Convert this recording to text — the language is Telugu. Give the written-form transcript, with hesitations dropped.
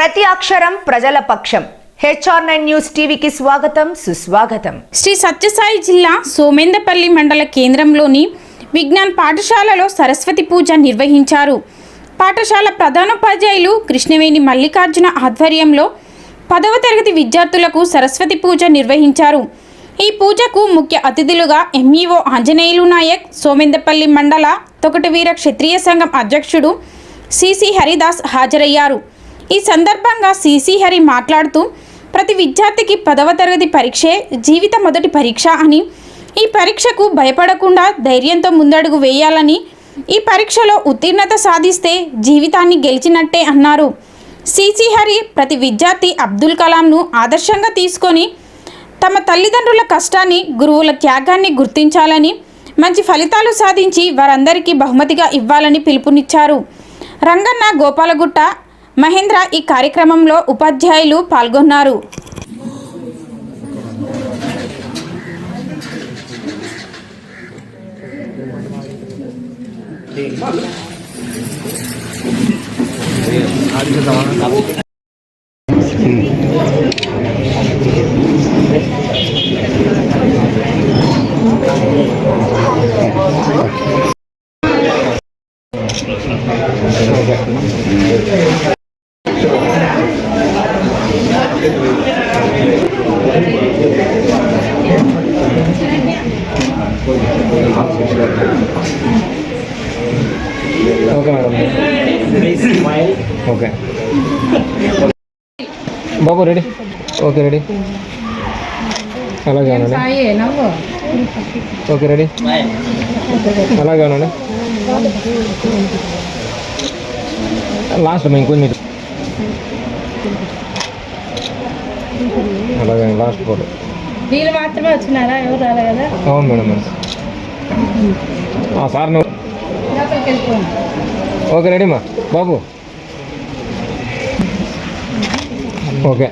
ప్రతి అక్షరం ప్రజల పక్షం. HR9 న్యూస్ టీవీకి స్వాగతం, సుస్వాగతం. శ్రీ సత్యసాయి జిల్లా సోమేందపల్లి మండల కేంద్రంలోని విజ్ఞాన్ పాఠశాలలో సరస్వతి పూజ నిర్వహించారు. పాఠశాల ప్రధానోపాధ్యాయులు కృష్ణవేణి మల్లికార్జున ఆధ్వర్యంలో 10వ తరగతి విద్యార్థులకు సరస్వతి పూజ నిర్వహించారు. ఈ పూజకు ముఖ్య అతిథులుగా MEO ఆంజనేయులు నాయక్, సోమేందపల్లి మండల తొకటవీర క్షత్రియ సంఘం అధ్యక్షుడు CC హరిదాస్ హాజరయ్యారు. ఈ సందర్భంగా CC హరి మాట్లాడుతూ, ప్రతి విద్యార్థికి 10వ తరగతి పరీక్షే జీవిత మొదటి పరీక్ష అని, ఈ పరీక్షకు భయపడకుండా ధైర్యంతో ముందడుగు వేయాలని, ఈ పరీక్షలో ఉత్తీర్ణత సాధిస్తే జీవితాన్ని గెలిచినట్టే అన్నారు. CC హరి ప్రతి విద్యార్థి అబ్దుల్ కలాంను ఆదర్శంగా తీసుకొని తమ తల్లిదండ్రుల కష్టాన్ని, గురువుల త్యాగాన్ని గుర్తించాలని, మంచి ఫలితాలు సాధించి వారందరికీ బహుమతిగా ఇవ్వాలని పిలుపునిచ్చారు. రంగన్న, గోపాలగుట్ట, మహేంద్ర ఈ కార్యక్రమంలో ఉపాధ్యాయులు పాల్గొన్నారు. ఓకే బాబు రెడీ? ఓకే రెడీ, అలాగే అనండి. ఓకే రెడీ, అలాగే అనండి. లాస్ట్ ఇంకొంచెం అలాగే లాస్ట్ ఫోటో. వీళ్ళు మాత్రమే వచ్చినారా, ఎవరు రాలే కదా? అవును మేడం. మేడం సార్ నువ్వు ఓకే రెడీ మా బాబు? ఓకే.